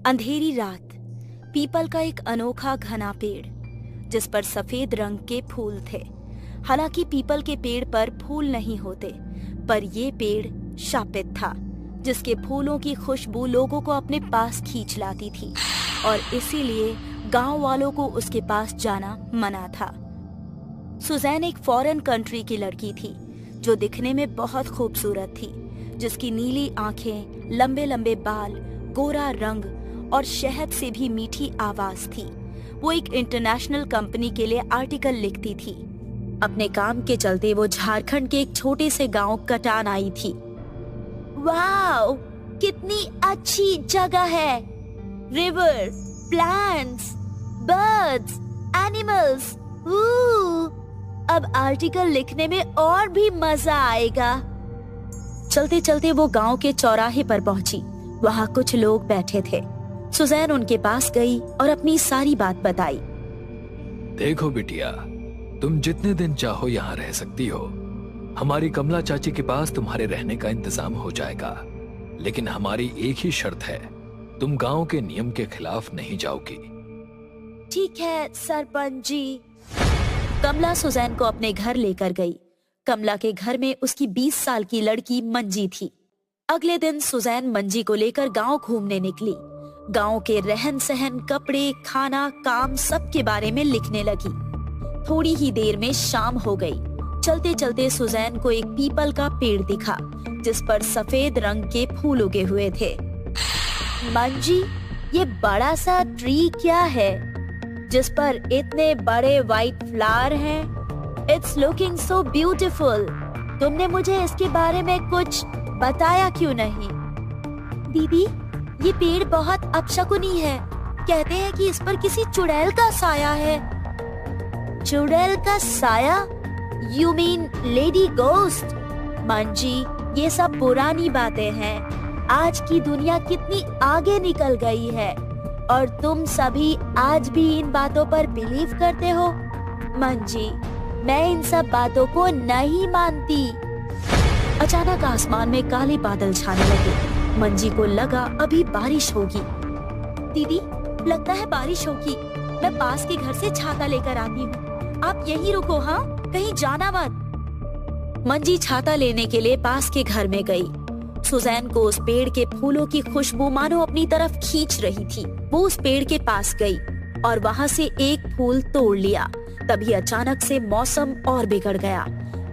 अंधेरी रात, पीपल का एक अनोखा घना पेड़ जिस पर सफेद रंग के फूल थे। हालांकि पीपल के पेड़ पर फूल नहीं होते, पर ये पेड़ शापित था जिसके फूलों की खुशबू लोगों को अपने पास खींच लाती थी और इसीलिए गांव वालों को उसके पास जाना मना था। सुजैन एक फॉरेन कंट्री की लड़की थी जो दिखने में बहुत खूबसूरत थी, जिसकी नीली आंखें, लंबे लंबे बाल, गोरा रंग और शहद से भी मीठी आवाज थी। वो एक इंटरनेशनल कंपनी के लिए आर्टिकल लिखती थी। अपने काम के चलते वो झारखंड के एक छोटे से गांव कटान आई थी। वाओ, कितनी अच्छी जगह है! River, plants, birds, animals. अब आर्टिकल लिखने में और भी मजा आएगा। चलते चलते वो गांव के चौराहे पर पहुंची। वहां कुछ लोग बैठे थे। सुजैन उनके पास गई और अपनी सारी बात बताई। देखो बिटिया, तुम जितने दिन चाहो यहाँ रह सकती हो। हमारी कमला चाची के पास तुम्हारे रहने का इंतजाम हो जाएगा, लेकिन हमारी एक ही शर्त है, तुम गांव के नियम के खिलाफ नहीं जाओगी। ठीक है सरपंच जी। कमला सुजैन को अपने घर लेकर गई। कमला के घर में उसकी 20 साल की लड़की मंजी थी। अगले दिन सुजैन मंजी को लेकर गांव घूमने निकली। गांव के रहन सहन, कपड़े, खाना, काम सब के बारे में लिखने लगी। थोड़ी ही देर में शाम हो गई। चलते चलते सुजैन को एक पीपल का पेड़ दिखा जिस पर सफेद रंग के फूल उगे हुए थे। मंजी, ये बड़ा सा ट्री क्या है जिस पर इतने बड़े व्हाइट फ्लावर हैं? It's looking so beautiful. तुमने मुझे इसके बारे में कुछ बताया क्यों नहीं? दीदी, ये पेड़ बहुत अपशकुनी है। कहते हैं कि इस पर किसी चुड़ैल का साया है। चुड़ैल का साया? You mean lady ghost? मंजी, ये सब पुरानी बातें हैं। आज की दुनिया कितनी आगे निकल गई है और तुम सभी आज भी इन बातों पर बिलीव करते हो। मंजी, मैं इन सब बातों को नहीं मानती। अचानक आसमान में काले बादल छाने लगे। मंजी को लगा अभी बारिश होगी। दीदी, लगता है बारिश होगी। मैं पास के घर से छाता लेकर आती हूँ। आप यहीं रुको, हाँ, कहीं जाना मत। मंजी छाता लेने के लिए पास के घर में गई। सुजैन को उस पेड़ के फूलों की खुशबू मानो अपनी तरफ खींच रही थी। वो उस पेड़ के पास गई और वहाँ से एक फूल तोड़ लिया। तभी अचानक से मौसम और बिगड़ गया।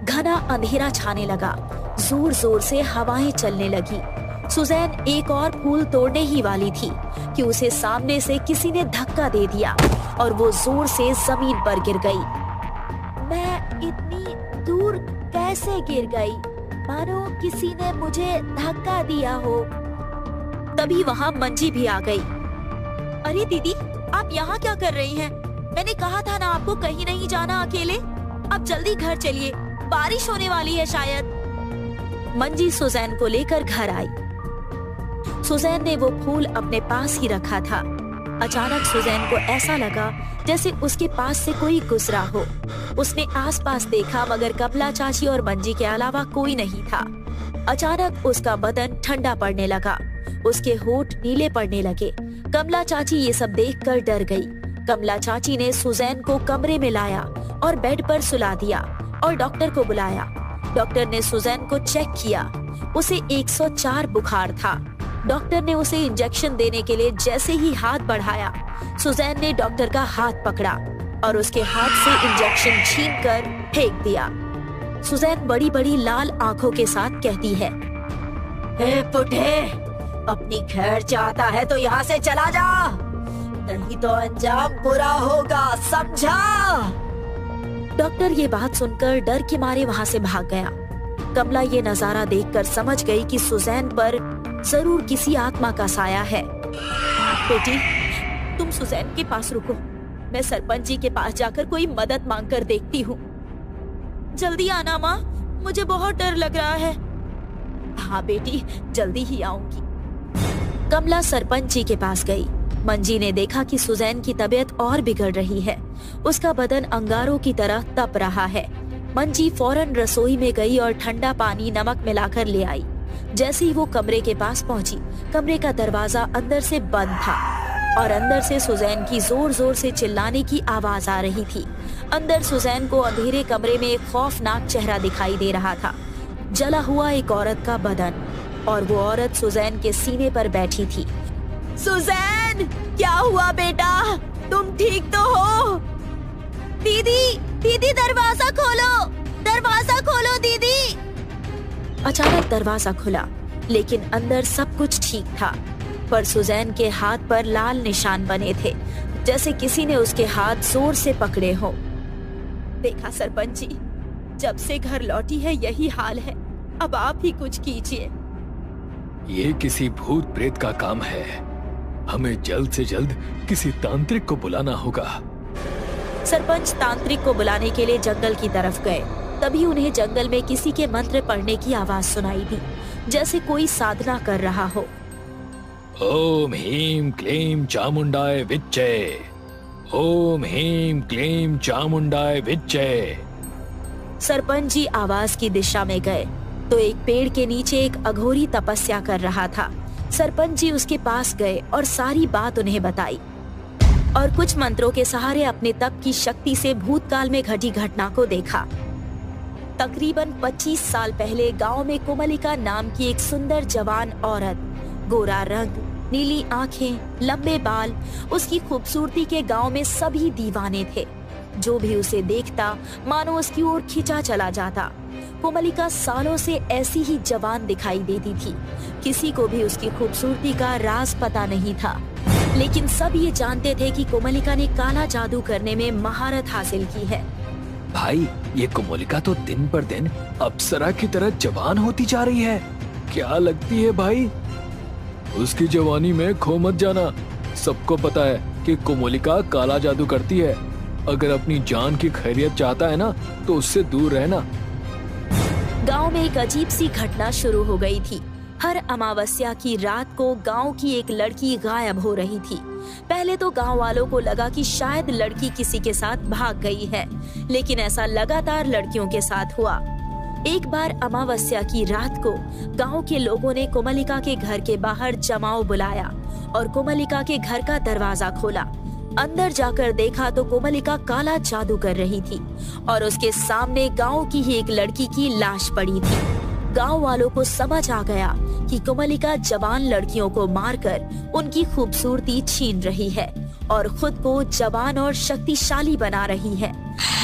घना अंधेरा छाने लगा। जोर जोर से हवाएं चलने लगी। सुजैन एक और फूल तोड़ने ही वाली थी कि उसे सामने से किसी ने धक्का दे दिया और वो जोर से जमीन पर गिर गई। मैं इतनी दूर कैसे गिर गई? मानो किसी ने मुझे धक्का दिया हो। तभी वहाँ मंजी भी आ गई। अरे दीदी, आप यहाँ क्या कर रही हैं? मैंने कहा था ना आपको कहीं नहीं जाना अकेले। अब जल्दी घर चलिए, बारिश होने वाली है शायद। मंजी सुजैन को लेकर घर आई। सुजैन ने वो फूल अपने पास ही रखा था। अचानक सुजैन को ऐसा लगा जैसे उसके पास से कोई गुजरा हो। उसने आसपास देखा मगर कमला चाची और मंजी के अलावा कोई नहीं था। अचानक उसका बदन ठंडा पड़ने लगा। उसके होंठ नीले पड़ने लगे। कमला चाची ये सब देखकर डर गई। कमला चाची ने सुजैन को कमरे में लाया और बेड पर सुला दिया और डॉक्टर को बुलाया। डॉक्टर ने सुजैन को चेक किया। उसे 104 बुखार था। डॉक्टर ने उसे इंजेक्शन देने के लिए जैसे ही हाथ बढ़ाया, सुजैन ने डॉक्टर का हाथ पकड़ा और उसके हाथ से इंजेक्शन छीनकर फेंक दिया। सुजैन बड़ी बड़ी लाल आंखों के साथ कहती है, हे पुटे, अपनी खैर चाहता है तो यहाँ से चला जा, नहीं तो अंजाम बुरा होगा, समझा? डॉक्टर ये बात सुनकर डर के मारे वहाँ से भाग गया। कमला ये नजारा देखकर समझ गई कि सुजैन पर जरूर किसी आत्मा का साया है। बेटी, तुम सुजैन के पास रुको। मैं सरपंच जी के पास जाकर कोई मदद मांग कर देखती हूँ। जल्दी आना माँ, मुझे बहुत डर लग रहा है। हाँ बेटी, जल्दी ही आऊंगी। कमला सरपंच जी के पास गई। मंजी ने देखा कि सुजैन की तबीयत और बिगड़ रही है। उसका बदन अंगारों की तरह तप रहा है। मंजी फौरन रसोई में गई और ठंडा पानी नमक मिलाकर ले आई। जैसे ही वो कमरे के पास पहुंची, कमरे का दरवाजा अंदर से बंद था और अंदर से सुजैन की जोर जोर से चिल्लाने की आवाज आ रही थी। अंदर सुजैन को अंधेरे कमरे में एक खौफनाक चेहरा दिखाई दे रहा था, जला हुआ एक औरत का बदन, और वो औरत सुजैन के सीने पर बैठी थी। सुजैन, क्या हुआ बेटा? तुम ठीक तो हो? दीदी, दीदी दरवाजा खोलो, दरवाजा खोलो दीदी। अचानक दरवाजा खुला, लेकिन अंदर सब कुछ ठीक था, पर सुजैन के हाथ पर लाल निशान बने थे, जैसे किसी ने उसके हाथ जोर से पकड़े हो। देखा सरपंच जी, जब से घर लौटी है यही हाल है, अब आप ही कुछ कीजिए। ये किसी भूत प्रेत का काम है, हमें जल्द से जल्द किसी तांत्रिक को बुलाना होगा। सरपंच तांत्रिक को बुलाने के लिए जंगल की तरफ गए। तभी उन्हें जंगल में किसी के मंत्र पढ़ने की आवाज सुनाई दी, जैसे कोई साधना कर रहा हो। ओम ह्रीं क्लीं चामुंडाय विच्चे, ओम ह्रीं क्लीं चामुंडाय विच्चे। सरपंच जी आवाज की दिशा में गए तो एक पेड़ के नीचे एक अघोरी तपस्या कर रहा था। सरपंच जी उसके पास गए और सारी बात उन्हें बताई और कुछ मंत्रों के सहारे अपने तप की शक्ति से भूतकाल में घटी घटना को देखा। तकरीबन 25 साल पहले गांव में कोमलिका नाम की एक सुंदर जवान औरत, गोरा रंग, नीली आंखें, लंबे बाल, उसकी खूबसूरती के गांव में सभी दीवाने थे। जो भी उसे देखता मानो उसकी ओर खिंचा चला जाता। कोमलिका सालों से ऐसी ही जवान दिखाई देती थी। किसी को भी उसकी खूबसूरती का राज पता नहीं था, लेकिन सब ये जानते थे कि कोमलिका ने काला जादू करने में महारत हासिल की है। भाई, ये कोमलिका तो दिन पर दिन अप्सरा की तरह जवान होती जा रही है। क्या लगती है भाई? उसकी जवानी में खो मत जाना। सबको पता है कि कोमलिका काला जादू करती है। अगर अपनी जान की खैरियत चाहता है ना, तो उससे दूर रहना। गांव में एक अजीब सी घटना शुरू हो गई थी। हर अमावस्या की रात को गांव की एक लड़की गायब हो रही थी। पहले तो गांव वालों को लगा कि शायद लड़की किसी के साथ भाग गई है, लेकिन ऐसा लगातार लड़कियों के साथ हुआ। एक बार अमावस्या की रात को गांव के लोगों ने कोमलिका के घर के बाहर जमाव बुलाया और कोमलिका के घर का दरवाजा खोला। अंदर जाकर देखा तो कोमलिका काला जादू कर रही थी और उसके सामने गांव की ही एक लड़की की लाश पड़ी थी। गांव वालों को समझ आ गया कि कोमलिका जवान लड़कियों को मारकर उनकी खूबसूरती छीन रही है और खुद को जवान और शक्तिशाली बना रही है।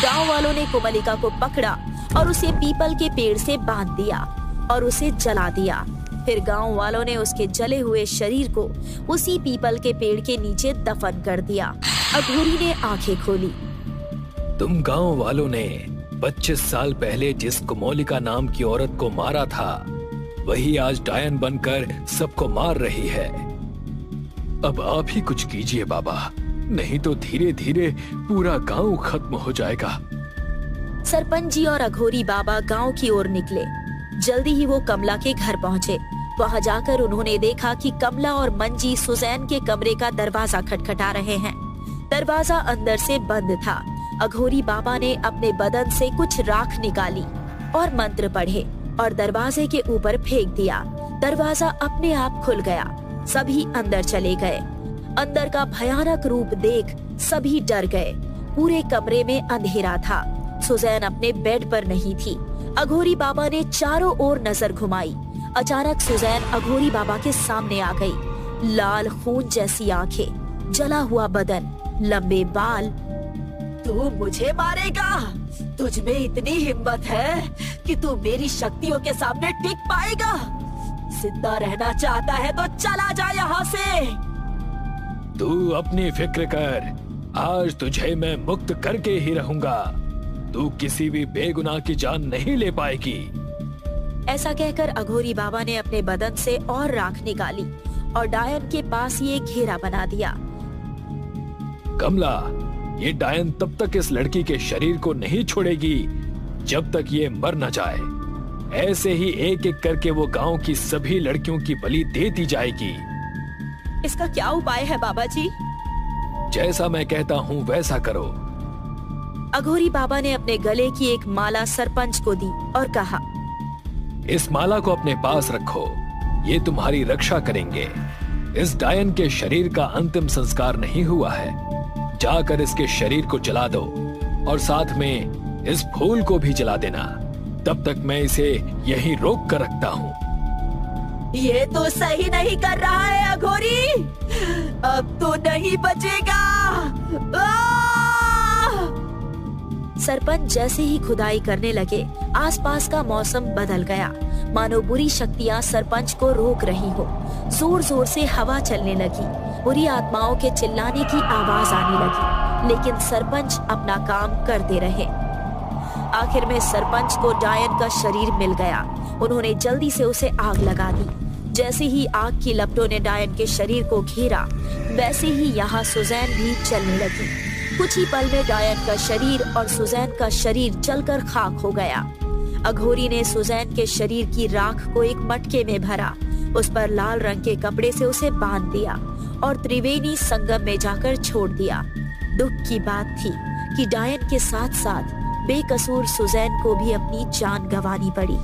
गांव वालों ने कोमलिका को पकड़ा और उसे पीपल के पेड़ से बांध दिया और उसे जला दिया। फिर गांव वालों ने उसके जले हुए शरीर को उसी पीपल के पेड़ के नीचे दफन कर दिया। अघोरी ने आंखें खोली। तुम गांव वालों ने 25 साल पहले जिस कोमलिका नाम की औरत को मारा था, वही आज डायन बनकर सबको मार रही है। अब आप ही कुछ कीजिए बाबा, नहीं तो धीरे धीरे पूरा गांव खत्म हो जाएगा। सरपंच जी और अघोरी बाबा गांव की ओर निकले। जल्दी ही वो कमला के घर पहुँचे। वहाँ जाकर उन्होंने देखा कि कमला और मंजी सुजैन के कमरे का दरवाजा खटखटा रहे हैं। दरवाजा अंदर से बंद था। अघोरी बाबा ने अपने बदन से कुछ राख निकाली और मंत्र पढ़े और दरवाजे के ऊपर फेंक दिया। दरवाजा अपने आप खुल गया। सभी अंदर चले गए। अंदर का भयानक रूप देख सभी डर गए। पूरे कमरे में अंधेरा था। सुजैन अपने बेड पर नहीं थी। अघोरी बाबा ने चारों ओर नजर घुमाई। अचानक सुजैन अघोरी बाबा के सामने आ गई। लाल खून जैसी आंखें, जला हुआ बदन, लंबे बाल। तू मुझे मारेगा? तुझ में इतनी हिम्मत है कि तू मेरी शक्तियों के सामने टिक पाएगा? जिंदा रहना चाहता है तो चला जा यहाँ से। तू अपनी फिक्र कर, आज तुझे मैं मुक्त करके ही रहूंगा। तू किसी भी बेगुनाह की जान नहीं ले पाएगी। ऐसा कहकर अघोरी बाबा ने अपने बदन से और राख निकाली और डायन के पास ही एक घेरा बना दिया। कमला, ये डायन तब तक इस लड़की के शरीर को नहीं छोड़ेगी जब तक ये मर न जाए। ऐसे ही एक एक करके वो गांव की सभी लड़कियों की बलि देती जाएगी। इसका क्या उपाय है बाबा जी? जैसा मैं कहता हूँ वैसा करो। अघोरी बाबा ने अपने गले की एक माला सरपंच को दी और कहा, इस माला को अपने पास रखो ये तुम्हारी रक्षा करेंगे। इस डायन के शरीर का अंतिम संस्कार नहीं हुआ है, जाकर इसके शरीर को जला दो और साथ में इस फूल को भी जला देना। तब तक मैं इसे यहीं रोक कर रखता हूँ। ये तो सही नहीं कर रहा है अघोरी, अब तो नहीं बचेगा। सरपंच जैसे ही खुदाई करने लगे, आसपास का मौसम बदल गया, मानो बुरी शक्तियां सरपंच को रोक रही हो। जोर जोर से हवा चलने लगी, बुरी आत्माओं के चिल्लाने की आवाज आने लगी, लेकिन सरपंच अपना काम करते रहे। आखिर में सरपंच को डायन का शरीर मिल गया। उन्होंने जल्दी से उसे आग लगा दी। जैसे ही आग की लपटों ने डायन के शरीर को घेरा, वैसे ही यहाँ सुजैन भी जलने लगी। कुछ ही पल में डायन का शरीर और सुजैन का शरीर जलकर खाक हो गया। अघोरी ने सुजैन के शरीर की राख को एक मटके में भरा, उस पर लाल रंग के कपड़े से उसे बांध दिया और त्रिवेणी संगम में जाकर छोड़ दिया। दुख की बात थी कि डायन के साथ साथ बेकसूर सुजैन को भी अपनी जान गंवानी पड़ी।